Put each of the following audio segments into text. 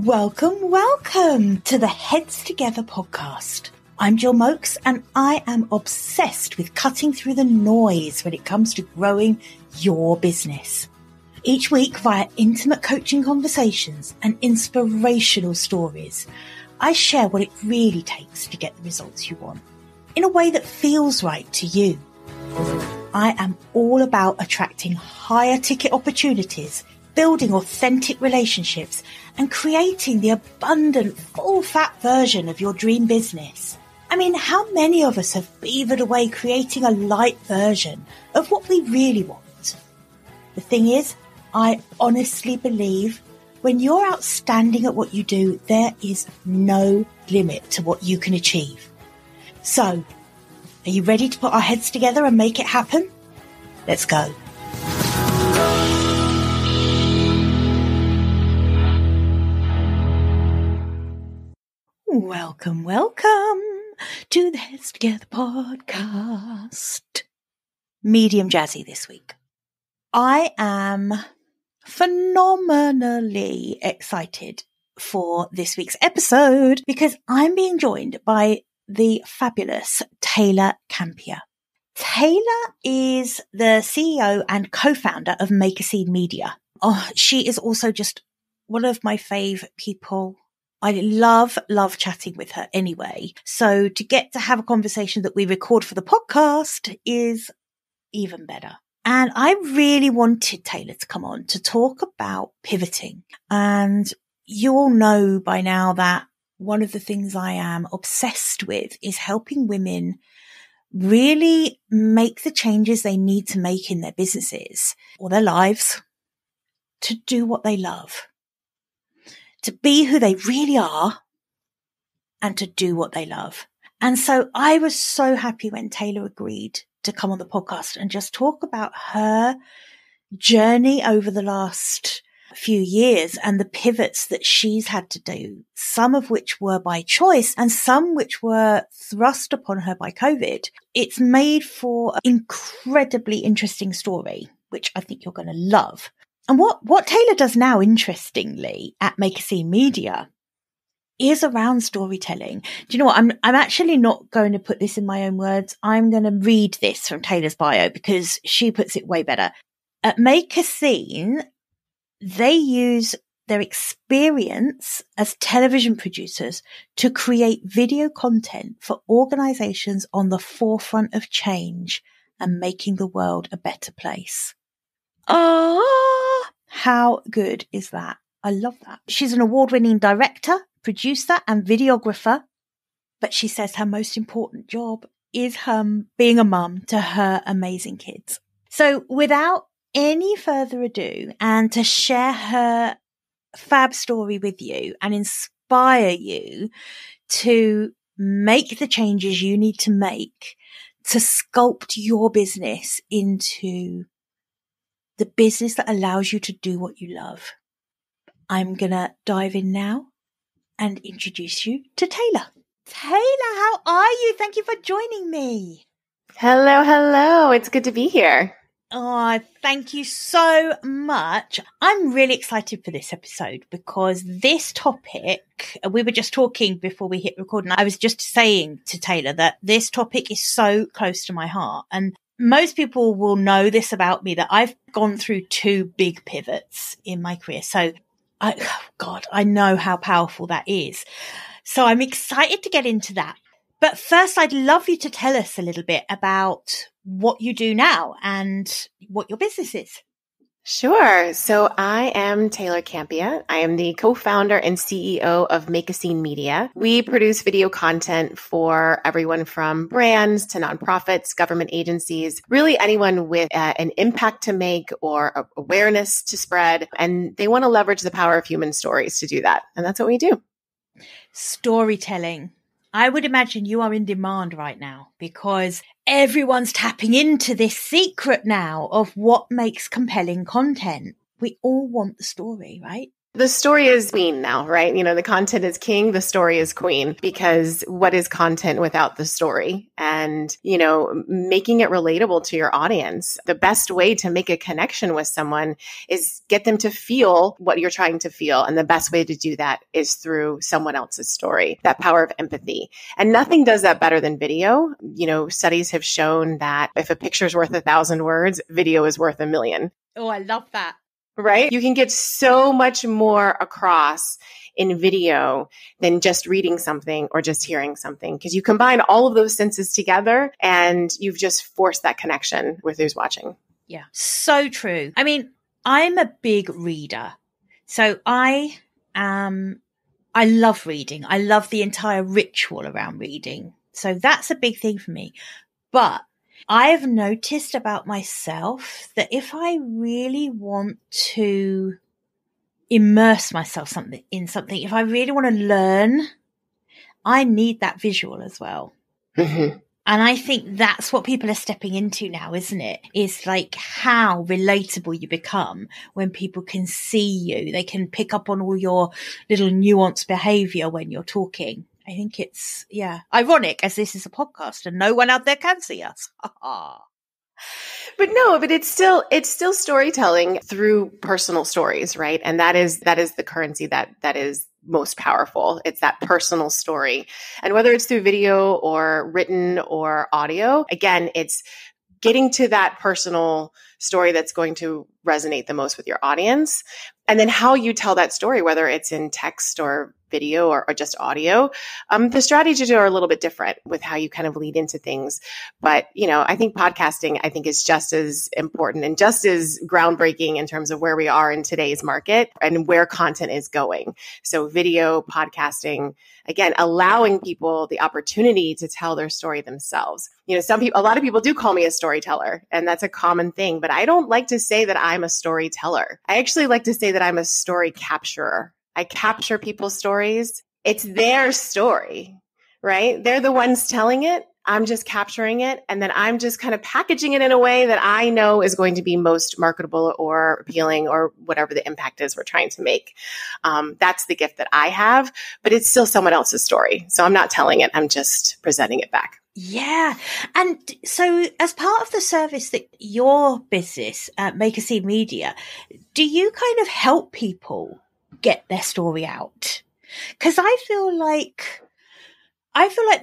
Welcome to the Heads Together podcast. I'm Jill Mokes and I am obsessed with cutting through the noise when it comes to growing your business. Each week, via intimate coaching conversations and inspirational stories, I share what it really takes to get the results you want in a way that feels right to you. I am all about attracting higher ticket opportunities, building authentic relationships, and creating the abundant, full-fat version of your dream business. I mean, how many of us have beavered away creating a light version of what we really want? The thing is, I honestly believe when you're outstanding at what you do, there is no limit to what you can achieve. So, are you ready to put our heads together and make it happen? Let's go. Welcome to the Heads Together podcast. Medium jazzy this week. I am phenomenally excited for this week's episode because I'm being joined by the fabulous Taylor Kampia. Taylor is the CEO and co-founder of Make Media. Oh, she is also just one of my fave people. I love chatting with her anyway. So to get to have a conversation that we record for the podcast is even better. And I really wanted Taylor to come on to talk about pivoting. And you all know by now that one of the things I am obsessed with is helping women really make the changes they need to make in their businesses or their lives to do what they love, to be who they really are and to do what they love. And so I was so happy when Taylor agreed to come on the podcast and just talk about her journey over the last few years and the pivots that she's had to do, some of which were by choice and some which were thrust upon her by COVID. It's made for an incredibly interesting story, which I think you're going to love. And what Taylor does now, interestingly, at Make Media is around storytelling. Do you know what? I'm actually not going to put this in my own words. I'm going to read this from Taylor's bio because she puts it way better. At Make they use their experience as television producers to create video content for organizations on the forefront of change and making the world a better place. How good is that? I love that. She's an award-winning director, producer, and videographer, but she says her most important job is being a mum to her amazing kids. So without any further ado, and to share her fab story with you and inspire you to make the changes you need to make to sculpt your business into the business that allows you to do what you love. I'm going to dive in now and introduce you to Taylor. Taylor, how are you? Thank you for joining me. Hello. It's good to be here. Oh, thank you so much. I'm really excited for this episode because this topic, we were just talking before we hit record, and I was just saying to Taylor that this topic is so close to my heart. And most people will know this about me, that I've gone through two big pivots in my career. So I know how powerful that is. So I'm excited to get into that. But first, I'd love you to tell us a little bit about what you do now and what your business is. Sure. So I am Taylor Kampia. I am the co-founder and CEO of Make Media. We produce video content for everyone from brands to nonprofits, government agencies, really anyone with an impact to make or awareness to spread. And they want to leverage the power of human stories to do that. And that's what we do. Storytelling. I would imagine you are in demand right now because everyone's tapping into this secret now of what makes compelling content. We all want the story, right? The story is queen now, right? You know, the content is king, the story is queen, because what is content without the story? And and, making it relatable to your audience. The best way to make a connection with someone is get them to feel what you're trying to feel. And the best way to do that is through someone else's story, that power of empathy. And nothing does that better than video. Studies have shown that if a picture is worth 1,000 words, video is worth 1,000,000. Oh, I love that. Right? You can get so much more across in video than just reading something or just hearing something, because you combine all of those senses together and you've just forced that connection with who's watching. Yeah, so true. I mean, I'm a big reader. So I love reading. I love the entire ritual around reading. So that's a big thing for me. But I've noticed about myself that if I really want to immerse myself in something, if I really want to learn, I need that visual as well. Mm-hmm. And I think that's what people are stepping into now, isn't it? It's like how relatable you become when people can see you. They can pick up on all your little nuanced behavior when you're talking. I think it's, ironic as this is a podcast and no one out there can see us. But it's still storytelling through personal stories, right? And that is the currency that is most powerful. It's that personal story. And whether it's through video or written or audio, again, it's getting to that personal story that's going to resonate the most with your audience. And then how you tell that story, whether it's in text or video or just audio, the strategies are a little bit different with how you kind of lead into things. But, I think podcasting, is just as important and just as groundbreaking in terms of where we are in today's market and where content is going. So video, podcasting, again, allowing people the opportunity to tell their story themselves. A lot of people do call me a storyteller, and that's a common thing, but I don't like to say that I'm a storyteller. I actually like to say that I'm a story capturer. I capture people's stories. It's their story, right? They're the ones telling it. I'm just capturing it. And then I'm just kind of packaging it in a way that I know is going to be most marketable or appealing or whatever the impact is we're trying to make. That's the gift that I have, but it's still someone else's story. So I'm not telling it. I'm just presenting it back. Yeah. And so as part of the service that your business, Make a Scene Media, do you kind of help people get their story out? Because I feel like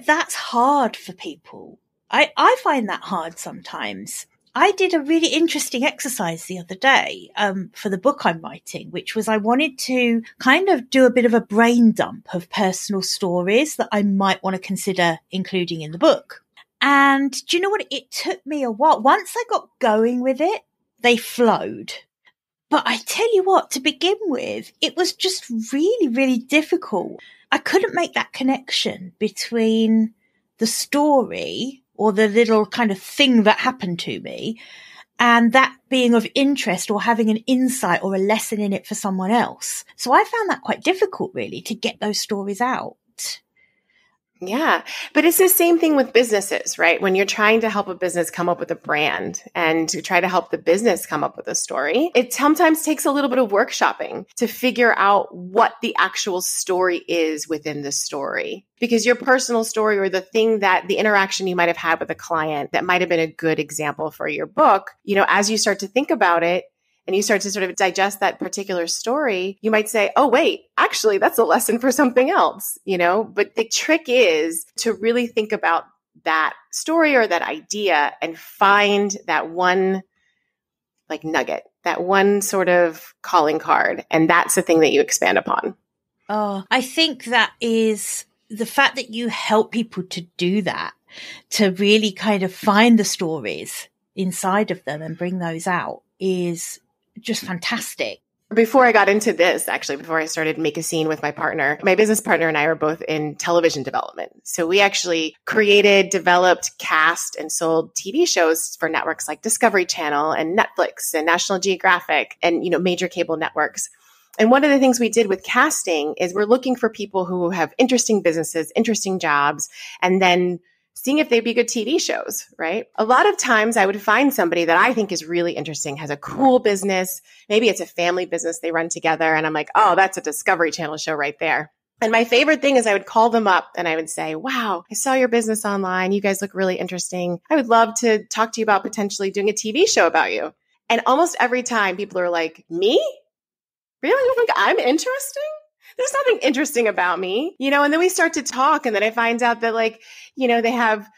that's hard for people. I find that hard sometimes. I did a really interesting exercise the other day for the book I'm writing, which was I wanted to kind of do a bit of a brain dump of personal stories that I might want to consider including in the book. And do you know what? It took me a while. Once I got going with it, they flowed. But I tell you what, to begin with, it was just really, really difficult. I couldn't make that connection between the story or the little kind of thing that happened to me and that being of interest or having an insight or a lesson in it for someone else. So I found that quite difficult, really, to get those stories out. Yeah, but it's the same thing with businesses, right? When you're trying to help a business come up with a brand and to try to help the business come up with a story, it sometimes takes a little bit of workshopping to figure out what the actual story is within the story. Because your personal story or the thing that the interaction you might have had with a client that might have been a good example for your book, as you start to think about it, and you start to sort of digest that particular story, you might say, oh, wait, actually, that's a lesson for something else, But the trick is to really think about that story or that idea and find that one nugget, that one sort of calling card. And that's the thing that you expand upon. Oh, I think that is the fact that you help people to do that, to really kind of find the stories inside of them and bring those out is just fantastic. Before I got into this, actually, before I started Make a Scene with my partner, my business partner and I are both in television development. So we actually created, developed, cast, and sold TV shows for networks like Discovery Channel and Netflix and National Geographic and, major cable networks. And one of the things we did with casting is we're looking for people who have interesting businesses, interesting jobs, and then seeing if they'd be good TV shows, right? A lot of times I would find somebody that I think is really interesting, has a cool business. Maybe it's a family business they run together. And I'm like, oh, that's a Discovery Channel show right there. And my favorite thing is I would call them up and I would say, wow, I saw your business online. You guys look really interesting. I would love to talk to you about potentially doing a TV show about you. And almost every time people are like, me? Really? You think I'm interesting? There's nothing interesting about me, and then we start to talk and then I find out that they have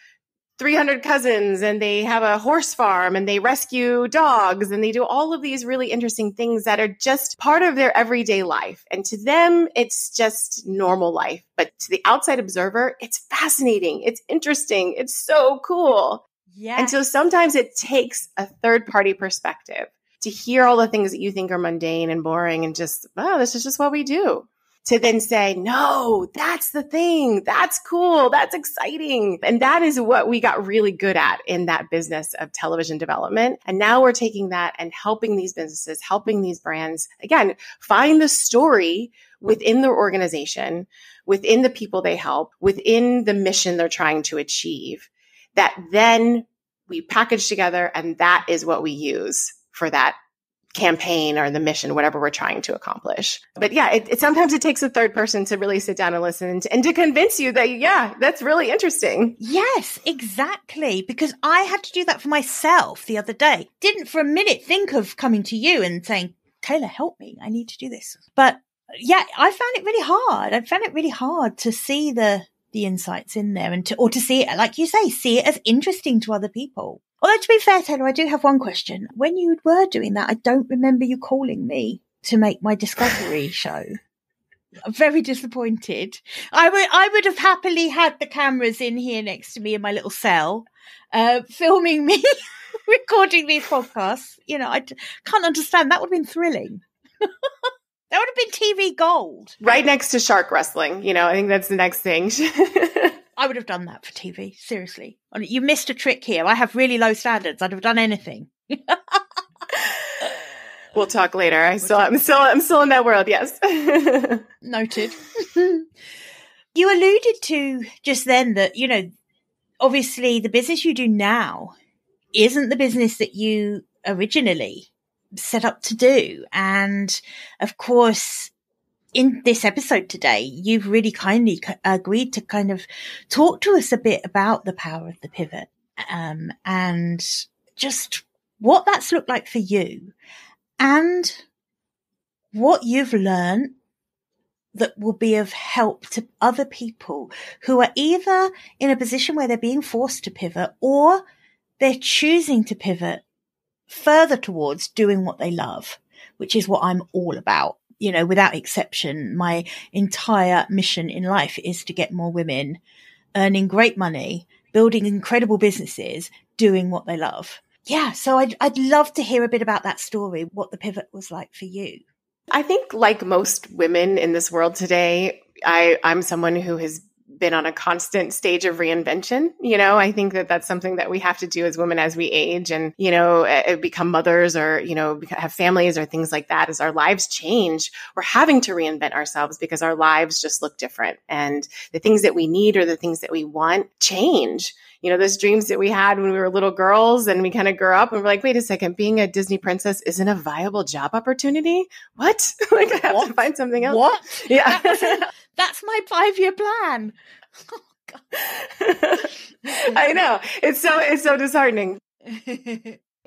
300 cousins and they have a horse farm and they rescue dogs and they do all of these really interesting things that are just part of their everyday life. And to them, it's just normal life. But to the outside observer, it's fascinating. It's interesting. It's so cool. Yeah. And so sometimes it takes a third party perspective to hear all the things that you think are mundane and boring and just, oh, this is just what we do. To then say, no, that's the thing. That's cool. That's exciting. And that is what we got really good at in that business of television development. And now we're taking that and helping these businesses, helping these brands, again, find the story within their organization, within the people they help, within the mission they're trying to achieve, that then we package together. And that is what we use for that campaign or the mission, whatever we're trying to accomplish. But yeah, sometimes it takes a third person to really sit down and listen and to convince you that, yeah, that's really interesting. Yes, exactly. Because I had to do that for myself the other day. Didn't for a minute think of coming to you and saying, Taylor, help me. I need to do this. But yeah, I found it really hard. I found it really hard to see the insights in there and to see it, like you say, see it as interesting to other people. Although to be fair, Taylor, I do have one question. When you were doing that, I don't remember you calling me to make my discovery show. I'm very disappointed. I would have happily had the cameras in here next to me in my little cell, filming me recording these podcasts. I can't understand. That would have been thrilling. That would have been TV gold. Right next to shark wrestling. I think that's the next thing. I would have done that for TV. Seriously. You missed a trick here. I have really low standards. I'd have done anything. We'll talk later. I'm still in that world. Yes. Noted. You alluded to just then that, obviously the business you do now isn't the business that you originally set up to do. And of course, in this episode today, you've really kindly agreed to kind of talk to us a bit about the power of the pivot, and just what that's looked like for you and what you've learned that will be of help to other people who are either in a position where they're being forced to pivot or they're choosing to pivot further towards doing what they love, which is what I'm all about. Without exception, my entire mission in life is to get more women earning great money, building incredible businesses, doing what they love. Yeah. So I'd love to hear a bit about that story, what the pivot was like for you. I think like most women in this world today, I'm someone who has been on a constant stage of reinvention. I think that that's something that we have to do as women as we age and, become mothers or, have families or things like that. As our lives change, we're having to reinvent ourselves because our lives just look different. And the things that we need or the things that we want change. Those dreams that we had when we were little girls and we kind of grew up and we're like, wait a second, being a Disney princess isn't a viable job opportunity? What? I have to find something else. What? Yeah. That's my 5-year plan. Oh, God. I know. It's so disheartening.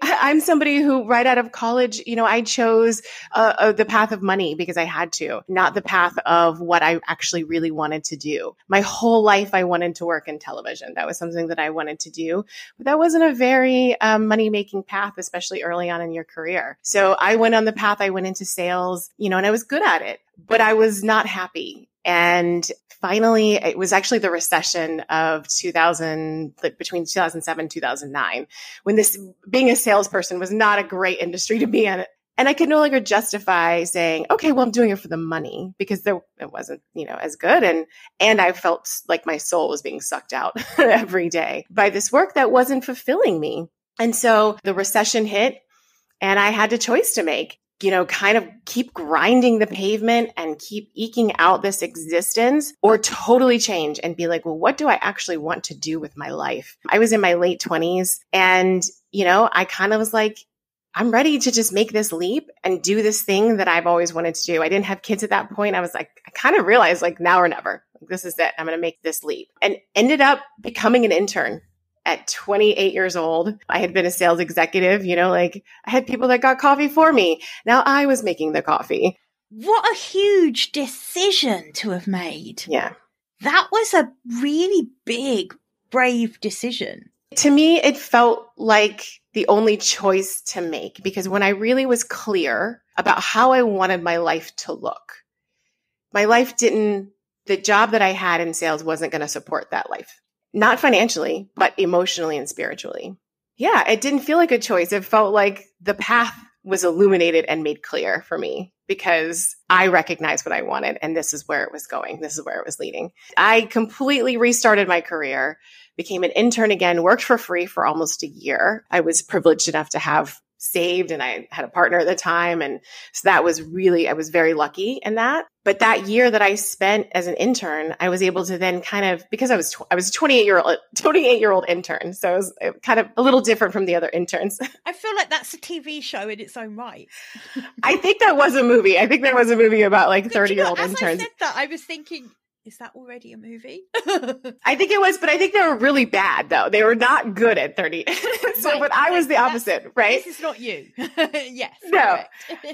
I'm somebody who right out of college, I chose the path of money because I had to, not the path of what I actually really wanted to do. My whole life, I wanted to work in television. That was something that I wanted to do, but that wasn't a very money-making path, especially early on in your career. So I went on the path, I went into sales, and I was good at it, but I was not happy. And finally, it was actually the recession of 2000, between 2007 and 2009, when being a salesperson was not a great industry to be in. And I could no longer justify saying, okay, well, I'm doing it for the money because it wasn't, as good. And I felt like my soul was being sucked out every day by this work that wasn't fulfilling me. And so the recession hit and I had a choice to make. Kind of keep grinding the pavement and keep eking out this existence or totally change and be like, well, what do I actually want to do with my life? I was in my late 20s and, I kind of was like, I'm ready to just make this leap and do this thing that I've always wanted to do. I didn't have kids at that point. I was like, I kind of realized like now or never, this is it. I'm going to make this leap, and ended up becoming an intern at 28 years old. I had been a sales executive, like I had people that got coffee for me. Now I was making the coffee. What a huge decision to have made. Yeah. That was a really big, brave decision. To me, it felt like the only choice to make, because when I really was clear about how I wanted my life to look, the job that I had in sales wasn't going to support that life. Not financially, but emotionally and spiritually. Yeah, it didn't feel like a choice. It felt like the path was illuminated and made clear for me, because I recognized what I wanted and this is where it was going. This is where it was leading. I completely restarted my career, became an intern again, worked for free for almost a year. I was privileged enough to have saved, and I had a partner at the time. And so I was very lucky in that. But that year that I spent as an intern, I was able to then because I was a 28-year-old intern. So it was kind of a little different from the other interns. I feel like that's a TV show in its own right. I think that was a movie. I think there was a movie about like 30-year-old interns. As I said that, I was thinking, is that already a movie? I think it was, but I think they were really bad though. They were not good at 30. But I was the opposite, right? This is not you. Yes. No.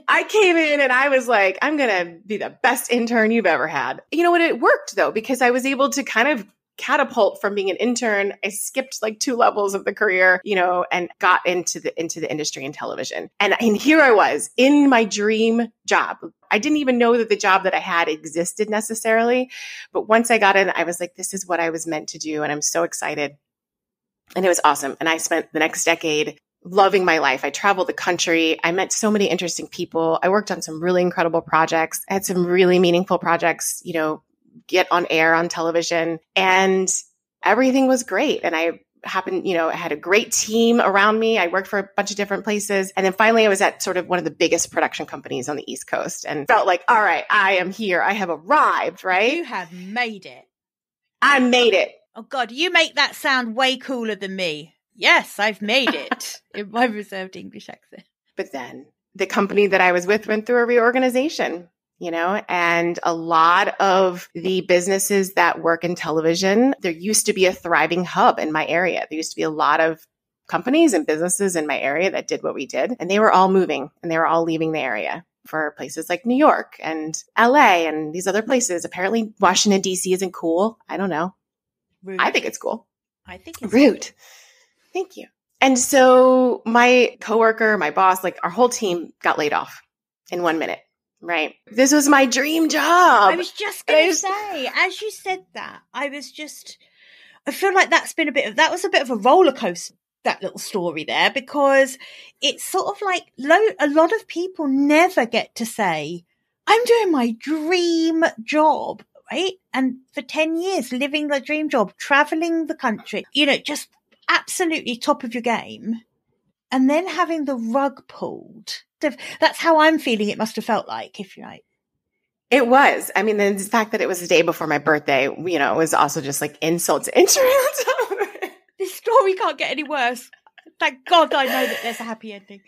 I came in and I was like, I'm going to be the best intern you've ever had. You know what? It worked though, because I was able to kind of catapult from being an intern. I skipped like 2 levels of the career, and got into the industry in television. And here I was in my dream job. I didn't even know that the job that I had existed necessarily. But once I got in, I was like, this is what I was meant to do. And I'm so excited. And it was awesome. And I spent the next decade loving my life. I traveled the country. I met so many interesting people. I worked on some really incredible projects. I had some really meaningful projects, get on air on television, and everything was great. And I had a great team around me. I worked for a bunch of different places. And then finally I was at sort of one of the biggest production companies on the East Coast, and felt like, all right, I am here. I have arrived, right? You have made it. I made it. Oh God, you make that sound way cooler than me. Yes, I've made it in my reserved English accent. But then the company that I was with went through a reorganization. And a lot of the businesses that work in television, there used to be a thriving hub in my area. There used to be a lot of companies and businesses in my area that did what we did, and they were all moving and they were all leaving the area for places like New York and LA and these other places. Apparently Washington, DC isn't cool. I don't know. Rude. I think it's cool. I think it's rude. Cool. Thank you. And so my coworker, my boss, like our whole team got laid off in 1 minute. Right. This was my dream job. I was just going to say, as you said that, I feel like that was a bit of a roller coaster, that little story there, because it's sort of like a lot of people never get to say, I'm doing my dream job, right? And for 10 years, living the dream job, traveling the country, just absolutely top of your game. And then having the rug pulled. That's how I'm feeling it must have felt like, if you like. It was. I mean, the fact that it was the day before my birthday, was also just like insult to injury. This story can't get any worse. Thank God I know that there's a happy ending.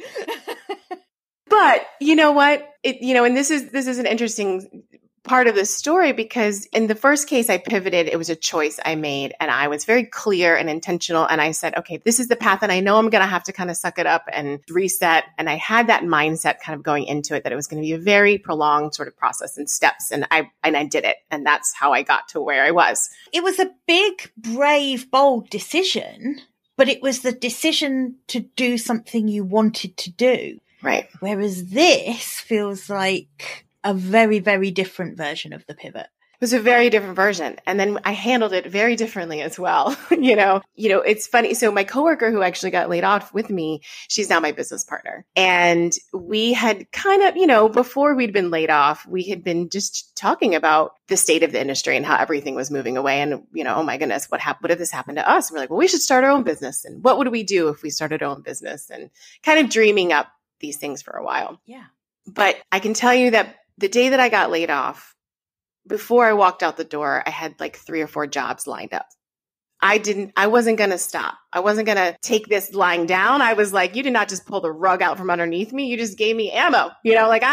But you know what? And this is an interesting part of the story, because in the first case I pivoted, it was a choice I made, and I was very clear and intentional. And I said, okay, this is the path, and I know I'm going to have to kind of suck it up and reset. And I had that mindset kind of going into it, that it was going to be a very prolonged sort of process and steps. And I did it. And that's how I got to where I was. It was a big, brave, bold decision, but it was the decision to do something you wanted to do. Right. Whereas this feels like a very, very different version of the pivot. It was a very different version. And then I handled it very differently as well. It's funny. So my coworker who actually got laid off with me, she's now my business partner. And we had kind of, before we'd been laid off, we had been just talking about the state of the industry and how everything was moving away. And, oh my goodness, what if this happened to us? And we're like, well, we should start our own business. And what would we do if we started our own business? And kind of dreaming up these things for a while. Yeah. But I can tell you that the day that I got laid off, before I walked out the door, I had like 3 or 4 jobs lined up. I wasn't going to stop. I wasn't going to take this lying down. I was like, you did not just pull the rug out from underneath me. You just gave me ammo. Like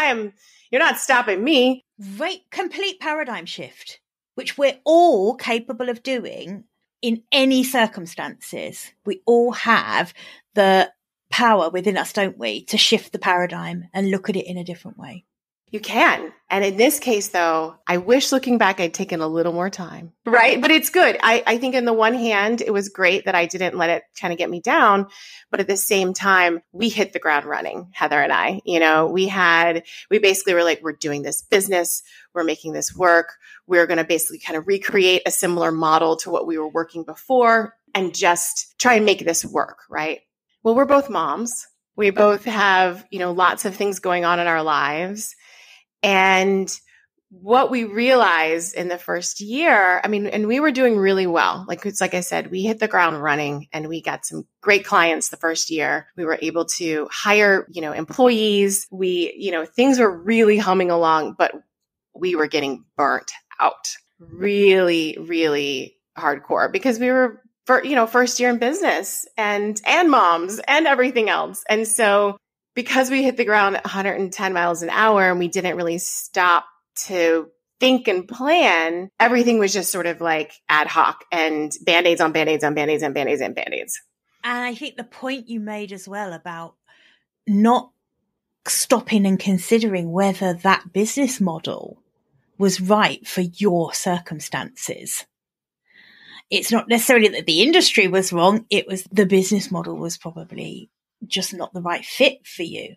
you're not stopping me. Right. Complete paradigm shift, which we're all capable of doing in any circumstances. We all have the power within us, don't we, to shift the paradigm and look at it in a different way. You can. And in this case, though, I wish looking back, I'd taken a little more time, right? But it's good. I think on the one hand, it was great that I didn't let it kind of get me down. But at the same time, we hit the ground running, Heather and I. We basically were like, we're doing this business. We're making this work. We're going to basically kind of recreate a similar model to what we were working before and just try and make this work, right? Well, we're both moms. We both have, lots of things going on in our lives. And what we realized in the first year, and we were doing really well. Like I said, we hit the ground running and we got some great clients the first year. We were able to hire, employees. Things were really humming along, but we were getting burnt out really, really hardcore because we were, first year in business and moms and everything else. And so because we hit the ground 110 miles an hour and we didn't really stop to think and plan, everything was just sort of like ad hoc and Band-Aids on Band-Aids on Band-Aids and Band-Aids and Band-Aids. And I think the point you made as well about not stopping and considering whether that business model was right for your circumstances. It's not necessarily that the industry was wrong. It was the business model was probably just not the right fit for you.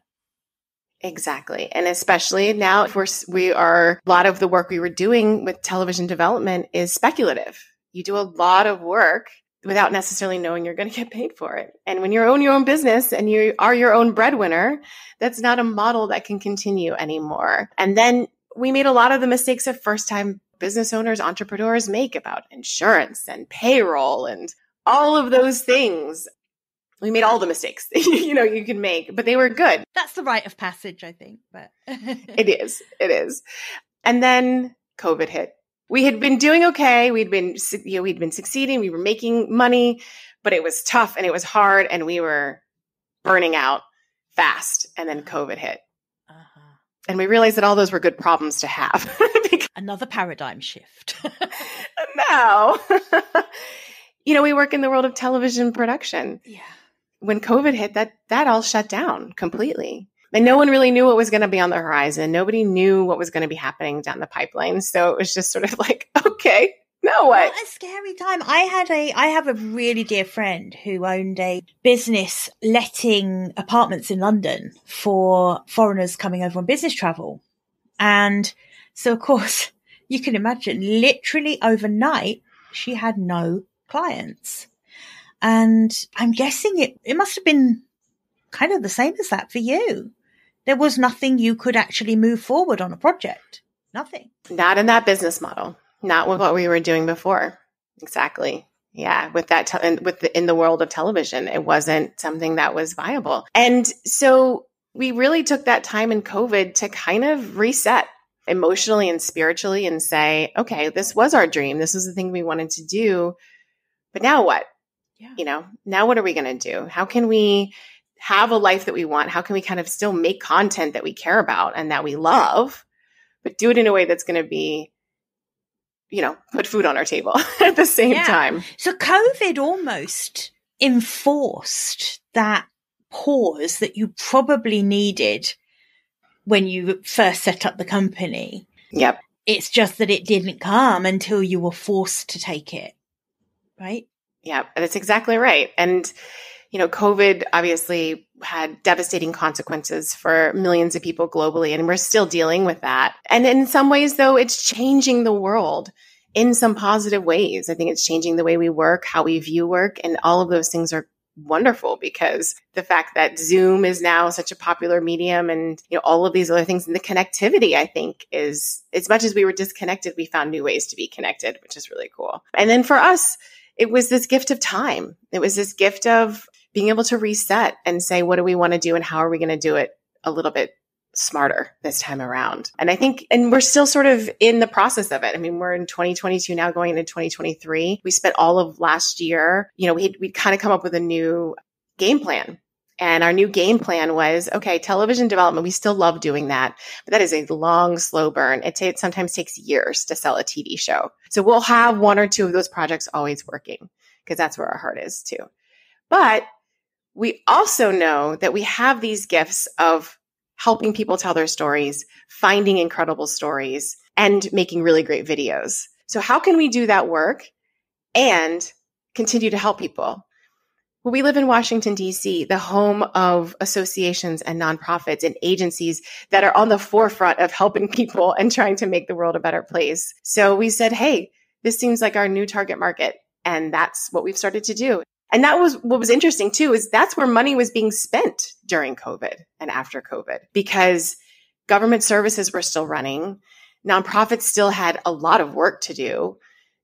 Exactly. And especially now, a lot of the work we were doing with television development is speculative. You do a lot of work without necessarily knowing you're going to get paid for it. And when you own your own business and you are your own breadwinner, that's not a model that can continue anymore. And then we made a lot of the mistakes that first-time business owners, entrepreneurs make about insurance and payroll and all of those things. We made all the mistakes, you can make, but they were good. That's the rite of passage, I think. But It is. And then COVID hit. We had been doing okay. We'd been succeeding. We were making money, but it was tough and it was hard and we were burning out fast. And then COVID hit. And we realized that all those were good problems to have. Another paradigm shift. Now, we work in the world of television production. Yeah. When COVID hit, that all shut down completely. And no one really knew what was going to be on the horizon. Nobody knew what was going to be happening down the pipeline. So it was just sort of like, okay, now what? What a scary time. I have a really dear friend who owned a business letting apartments in London for foreigners coming over on business travel. And so, of course, you can imagine literally overnight, she had no clients. And I'm guessing it must have been kind of the same as that for you. There was nothing you could actually move forward on a project. Nothing. Not in that business model. Not with what we were doing before. Exactly. Yeah. With that, in the world of television, it wasn't something that was viable. And so we really took that time in COVID to kind of reset emotionally and spiritually and say, okay, this was our dream. This was the thing we wanted to do. But now what? Yeah. Now what are we going to do? How can we have a life that we want? How can we kind of still make content that we care about and that we love, but do it in a way that's going to be, put food on our table at the same time? So COVID almost enforced that pause that you probably needed when you first set up the company. Yep. It's just that it didn't come until you were forced to take it, right? Yeah, that's exactly right. And, COVID obviously had devastating consequences for millions of people globally, and we're still dealing with that. And in some ways, though, it's changing the world in some positive ways. I think it's changing the way we work, how we view work, and all of those things are wonderful because the fact that Zoom is now such a popular medium and, all of these other things and the connectivity, I think is, as much as we were disconnected, we found new ways to be connected, which is really cool. And then for us, it was this gift of time. It was this gift of being able to reset and say, what do we want to do and how are we going to do it a little bit smarter this time around. And I think, and we're still sort of in the process of it. I mean, we're in 2022 now, going into 2023. We spent all of last year, we'd kind of come up with a new game plan. And our new game plan was, okay, television development, we still love doing that, but that is a long, slow burn. It sometimes takes years to sell a TV show. So we'll have one or two of those projects always working, because that's where our heart is too. But we also know that we have these gifts of helping people tell their stories, finding incredible stories, and making really great videos. So how can we do that work and continue to help people? Well, we live in Washington, D.C., the home of associations and nonprofits and agencies that are on the forefront of helping people and trying to make the world a better place. So we said, hey, this seems like our new target market. And that's what we've started to do. And that was what was interesting too, is that's where money was being spent during COVID and after COVID, because government services were still running. Nonprofits still had a lot of work to do,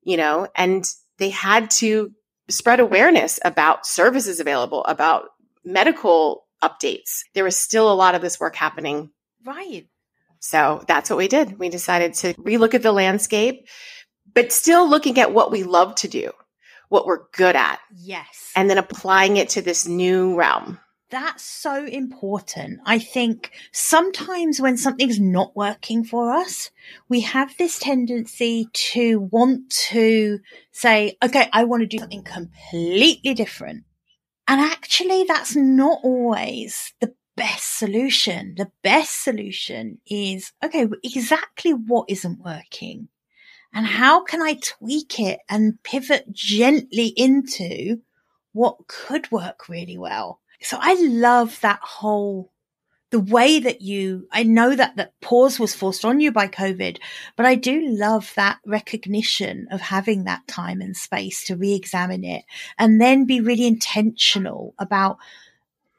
and they had to spread awareness about services available, about medical updates. There was still a lot of this work happening. Right. So that's what we did. We decided to relook at the landscape, but still looking at what we love to do, what we're good at. Yes. And then applying it to this new realm. That's so important. I think sometimes when something's not working for us, we have this tendency to want to say, okay, I want to do something completely different. And actually, that's not always the best solution. The best solution is, okay, exactly what isn't working? And how can I tweak it and pivot gently into what could work really well? So I love the way that I know that pause was forced on you by COVID, but I do love that recognition of having that time and space to re-examine it and then be really intentional about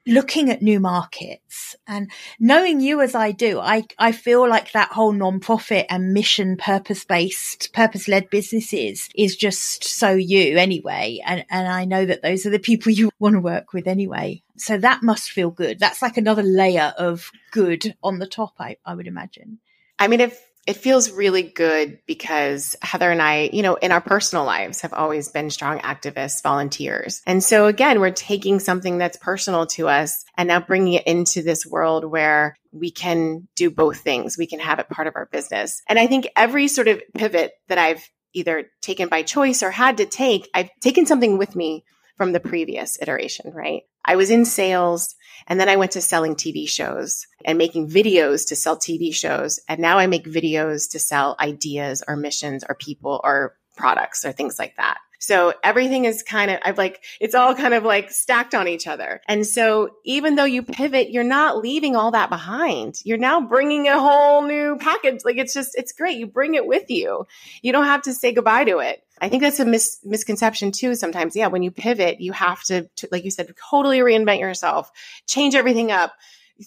looking at new markets. And knowing you as I do, I feel like that whole nonprofit and mission purpose-led businesses is just so you anyway. And I know that those are the people you want to work with anyway. So that must feel good. That's like another layer of good on the top, I would imagine. I mean, it feels really good because Heather and I, in our personal lives have always been strong activists, volunteers. And so again, we're taking something that's personal to us and now bringing it into this world where we can do both things. We can have it part of our business. And I think every sort of pivot that I've either taken by choice or had to take, I've taken something with me from the previous iteration, right? I was in sales, and then I went to selling TV shows and making videos to sell TV shows. And now I make videos to sell ideas or missions or people or products or things like that. So everything is it's all kind of like stacked on each other. And so even though you pivot, you're not leaving all that behind. You're now bringing a whole new package. Like it's great. You bring it with you. You don't have to say goodbye to it. I think that's a misconception too. Sometimes, when you pivot, you have to, like you said, totally reinvent yourself, change everything up,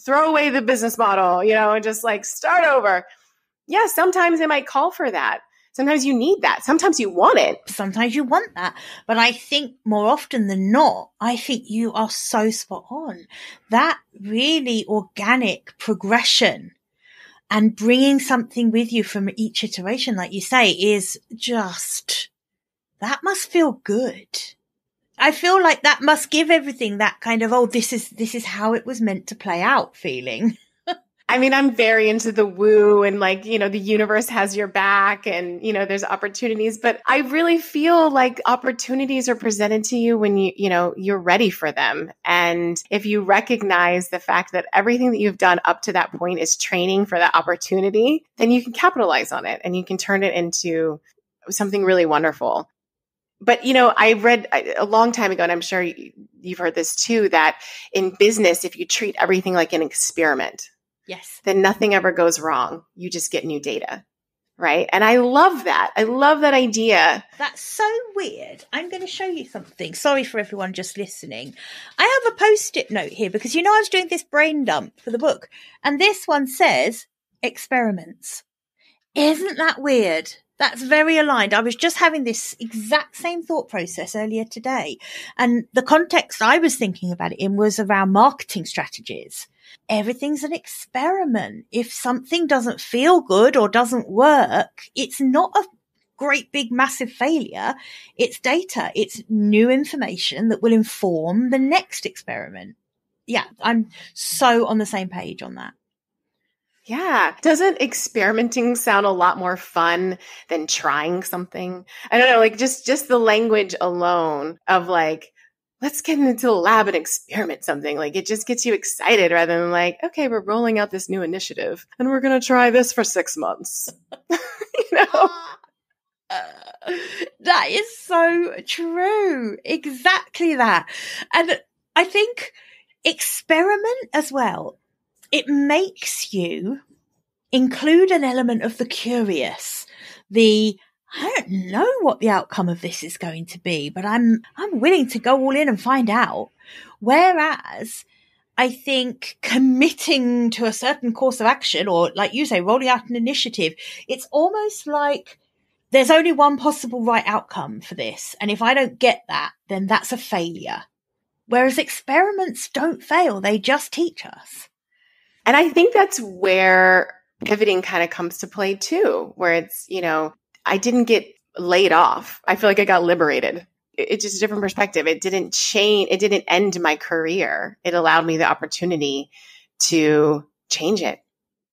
throw away the business model, and just like start over. Yeah, sometimes it might call for that. Sometimes you need that. Sometimes you want it. Sometimes you want that. But I think more often than not, I think you are so spot on. That really organic progression and bringing something with you from each iteration, like you say, is just, that must feel good. I feel like that must give everything that kind of, this is how it was meant to play out feeling. I mean, I'm very into the woo and the universe has your back and, there's opportunities, but I really feel like opportunities are presented to you when you're ready for them. And if you recognize the fact that everything that you've done up to that point is training for that opportunity, then you can capitalize on it and you can turn it into something really wonderful. But, I read a long time ago, and I'm sure you've heard this too, that in business, if you treat everything like an experiment, yes, then nothing ever goes wrong. You just get new data, right? And I love that. I love that idea. That's so weird. I'm going to show you something. Sorry for everyone just listening. I have a Post-it note here because, I was doing this brain dump for the book, and this one says experiments. Isn't that weird? That's very aligned. I was just having this exact same thought process earlier today. And the context I was thinking about it in was around marketing strategies. Everything's an experiment. If something doesn't feel good or doesn't work, it's not a great big massive failure. It's data. It's new information that will inform the next experiment. Yeah, I'm so on the same page on that. Yeah. Doesn't experimenting sound a lot more fun than trying something? I don't know, like just the language alone of like, let's get into the lab and experiment something. Like it just gets you excited rather than like, okay, we're rolling out this new initiative and we're going to try this for 6 months. That is so true. Exactly that. And I think experiment as well. It makes you include an element of the curious, I don't know what the outcome of this is going to be, but I'm willing to go all in and find out. Whereas I think committing to a certain course of action, or like you say, rolling out an initiative, it's almost like there's only one possible right outcome for this. And if I don't get that, then that's a failure. Whereas experiments don't fail. They just teach us. And I think that's where pivoting kind of comes to play too, where it's, I didn't get laid off. I feel like I got liberated. It's just a different perspective. It didn't change. It didn't end my career. It allowed me the opportunity to change it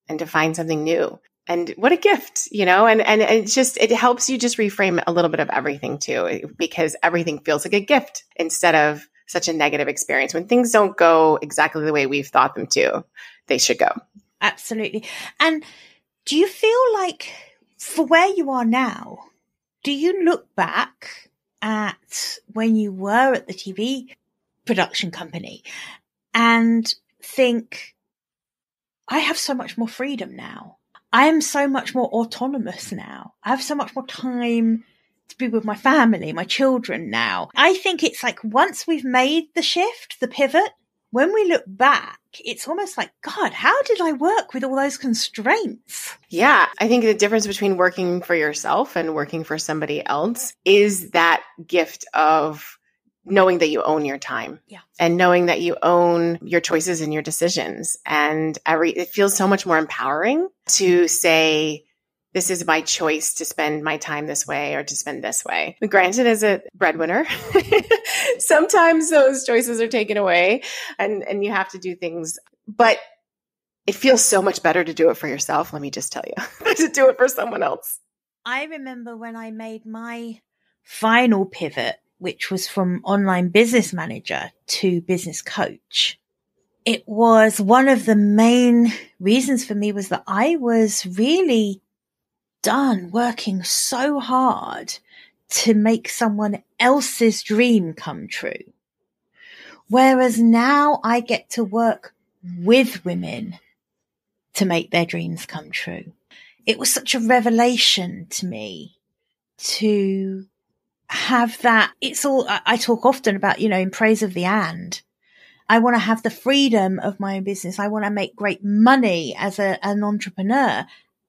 and to find something new. And what a gift, and it's just, it helps you just reframe a little bit of everything too, because everything feels like a gift instead of such a negative experience. When things don't go exactly the way we've thought them to, they should go. Absolutely. And do you feel like for where you are now, do you look back at when you were at the TV production company and think, I have so much more freedom now. I am so much more autonomous now. I have so much more time to be with my family, my children now. I think it's like once we've made the shift, the pivot, when we look back, it's almost like, God, how did I work with all those constraints? Yeah. I think the difference between working for yourself and working for somebody else is that gift of knowing that you own your time and knowing that you own your choices and your decisions. And it feels so much more empowering to say, this is my choice to spend my time this way or to spend this way. Granted, as a breadwinner, sometimes those choices are taken away and you have to do things, but it feels so much better to do it for yourself. Let me just tell you, than to do it for someone else. I remember when I made my final pivot, which was from online business manager to business coach. It was one of the main reasons for me was that I was really done working so hard to make someone else's dream come true. Whereas now I get to work with women to make their dreams come true. It was such a revelation to me to have that. It's all, I talk often about, in praise of the and. I want to have the freedom of my own business. I want to make great money as an entrepreneur.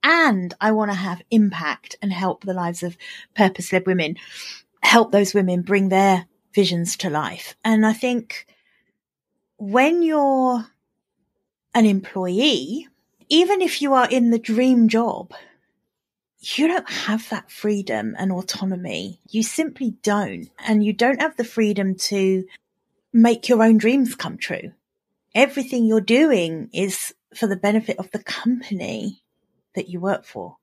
And I want to have impact and help the lives of purpose-led women, help those women bring their visions to life. And I think when you're an employee, even if you are in the dream job, you don't have that freedom and autonomy. You simply don't. And you don't have the freedom to make your own dreams come true. Everything you're doing is for the benefit of the company that you work for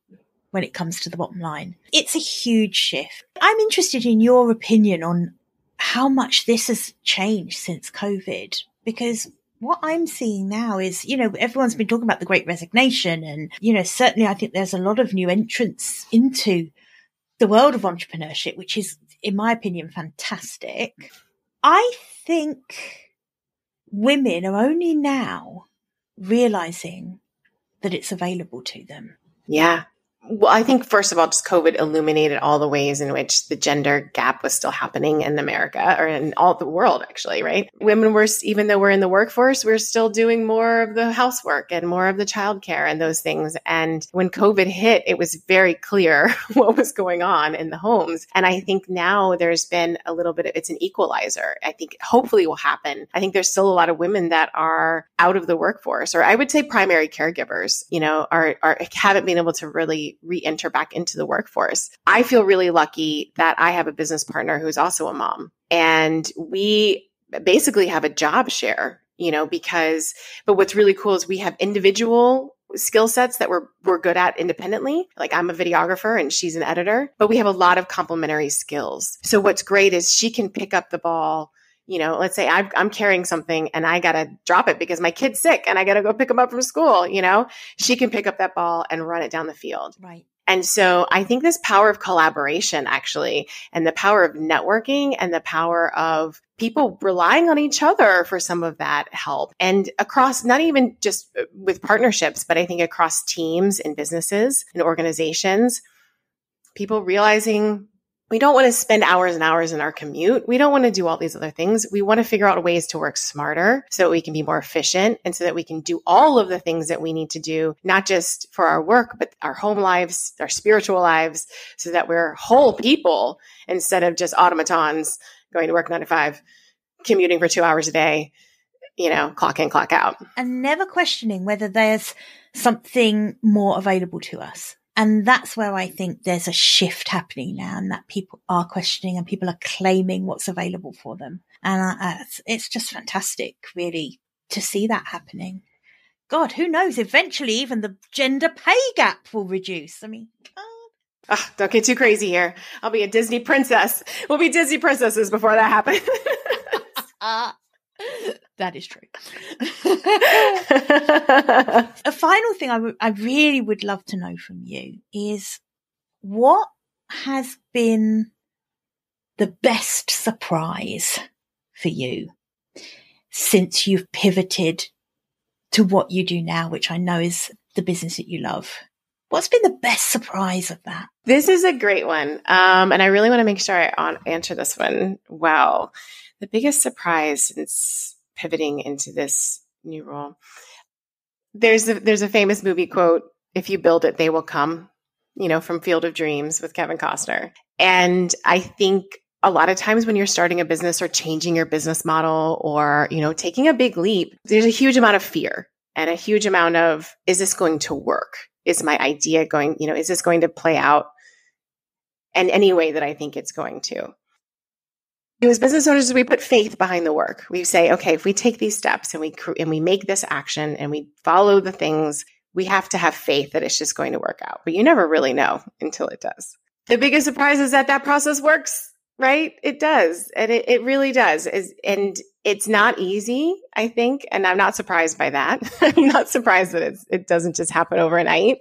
when it comes to the bottom line. It's a huge shift. I'm interested in your opinion on how much this has changed since COVID, because what I'm seeing now is, everyone's been talking about the Great Resignation and, certainly I think there's a lot of new entrants into the world of entrepreneurship, which is, in my opinion, fantastic. I think women are only now realizing that it's available to them. Yeah. Well, I think first of all, just COVID illuminated all the ways in which the gender gap was still happening in America or in all the world, actually, right? Women were, even though we're in the workforce, we're still doing more of the housework and more of the childcare and those things. And when COVID hit, it was very clear what was going on in the homes. And I think now there's been a little bit of, it's an equalizer. I think hopefully will happen. I think there's still a lot of women that are out of the workforce, or I would say primary caregivers, haven't been able to really re-enter back into the workforce. I feel really lucky that I have a business partner who's also a mom, and we basically have a job share, but what's really cool is we have individual skill sets that we're good at independently. Like I'm a videographer and she's an editor, but we have a lot of complementary skills. So what's great is she can pick up the ball. Let's say I'm carrying something and I got to drop it because my kid's sick and I got to go pick him up from school. She can pick up that ball and run it down the field. Right. And so I think this power of collaboration actually, and the power of networking and the power of people relying on each other for some of that help, and across, not even just with partnerships, but I think across teams and businesses and organizations, people realizing we don't want to spend hours and hours in our commute. We don't want to do all these other things. We want to figure out ways to work smarter so that we can be more efficient and so that we can do all of the things that we need to do, not just for our work, but our home lives, our spiritual lives, so that we're whole people instead of just automatons going to work 9 to 5, commuting for 2 hours a day, clock in, clock out. And never questioning whether there's something more available to us. And that's where I think there's a shift happening now, and that people are questioning and people are claiming what's available for them. And it's just fantastic, really, to see that happening. God, who knows? Eventually, even the gender pay gap will reduce. I mean, don't get too crazy here. I'll be a Disney princess. We'll be Disney princesses before that happens. That is true. A final thing I really would love to know from you is, what has been the best surprise for you since you've pivoted to what you do now, which I know is the business that you love? What's been the best surprise of that? This is a great one. And I really want to make sure I answer this one well. The biggest surprise since pivoting into this new role, there's a famous movie quote, "If you build it, they will come," from Field of Dreams with Kevin Costner. And I think a lot of times when you're starting a business or changing your business model or, taking a big leap, there's a huge amount of fear and a huge amount of, is this going to work? Is my idea going, is this going to play out in any way that I think it's going to? As business owners, we put faith behind the work. We say, okay, if we take these steps and we make this action and we follow the things, we have to have faith that it's just going to work out. But you never really know until it does. The biggest surprise is that process works, right? It does. And it really does. And it's not easy, I think. And I'm not surprised by that. I'm not surprised that it doesn't just happen overnight.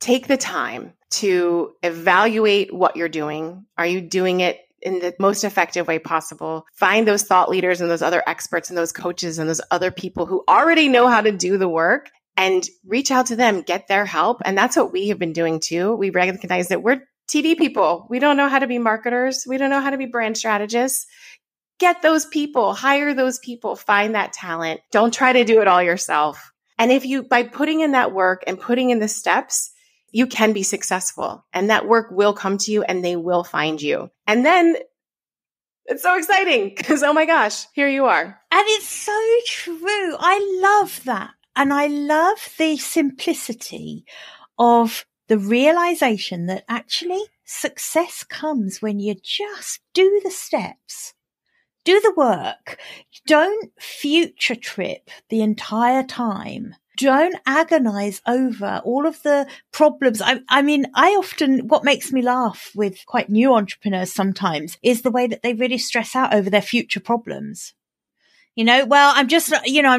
Take the time to evaluate what you're doing. Are you doing it in the most effective way possible? Find those thought leaders and those other experts and those coaches and those other people who already know how to do the work, and reach out to them, get their help. And that's what we have been doing too. We recognize that we're TV people. We don't know how to be marketers. We don't know how to be brand strategists. Get those people, hire those people, find that talent. Don't try to do it all yourself. And by putting in that work and putting in the steps, you can be successful, and that work will come to you and they will find you. And then it's so exciting because, oh my gosh, here you are. And it's so true. I love that. And I love the simplicity of the realization that actually success comes when you just do the steps, do the work. Don't future trip the entire time. Don't agonize over all of the problems. What makes me laugh with quite new entrepreneurs sometimes is the way that they really stress out over their future problems. I'm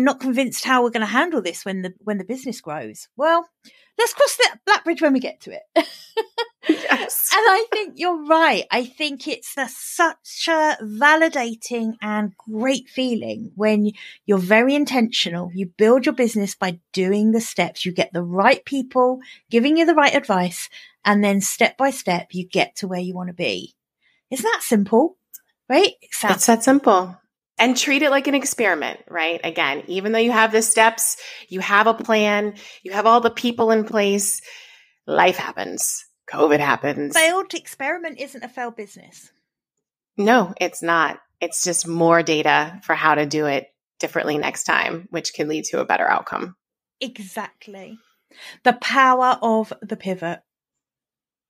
not convinced how we're going to handle this when the business grows. Well, let's cross that bridge when we get to it. Yes. And I think you're right. I think it's such a validating and great feeling when you're very intentional. You build your business by doing the steps. You get the right people giving you the right advice, And then step by step, you get to where you want to be. Isn't that simple? Right? It's that simple. And treat it like an experiment, right? Again, even though you have the steps, you have a plan, you have all the people in place, life happens. COVID happens. Failed experiment isn't a failed business. No, it's not. It's just more data for how to do it differently next time, which can lead to a better outcome. Exactly. The power of the pivot.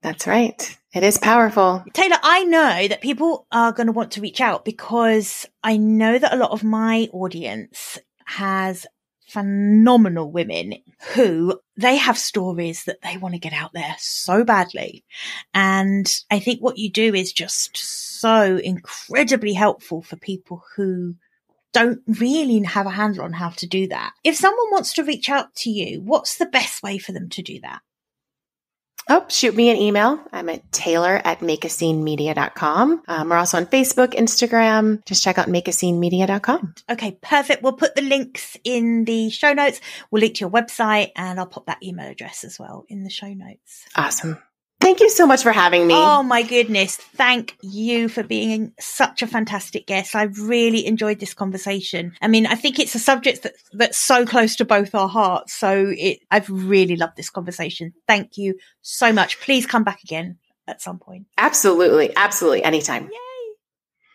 That's right. It is powerful. Taylor, I know that people are going to want to reach out because I know that a lot of my audience has phenomenal women who they have stories that they want to get out there so badly. And I think what you do is just so incredibly helpful for people who don't really have a handle on how to do that. If someone wants to reach out to you, what's the best way for them to do that? Oh, shoot me an email. I'm at taylor@makeascenemedia.com. We're also on Facebook, Instagram. Just check out makeascenemedia.com. Okay, perfect. We'll put the links in the show notes. We'll link to your website and I'll pop that email address as well in the show notes. Awesome. Thank you so much for having me. Oh my goodness. Thank you for being such a fantastic guest. I really enjoyed this conversation. I mean, I think it's a subject that's so close to both our hearts. So I've really loved this conversation. Thank you so much. Please come back again at some point. Absolutely. Absolutely. Anytime. Yay.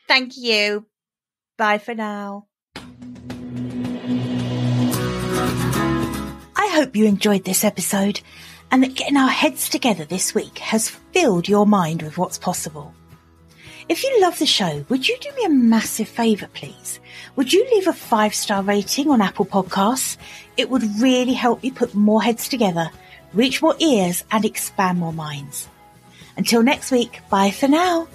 Thank you. Bye for now. I hope you enjoyed this episode and that getting our heads together this week has filled your mind with what's possible. If you love the show, would you do me a massive favour, please? Would you leave a 5-star rating on Apple Podcasts? It would really help me put more heads together, reach more ears and expand more minds. Until next week, bye for now.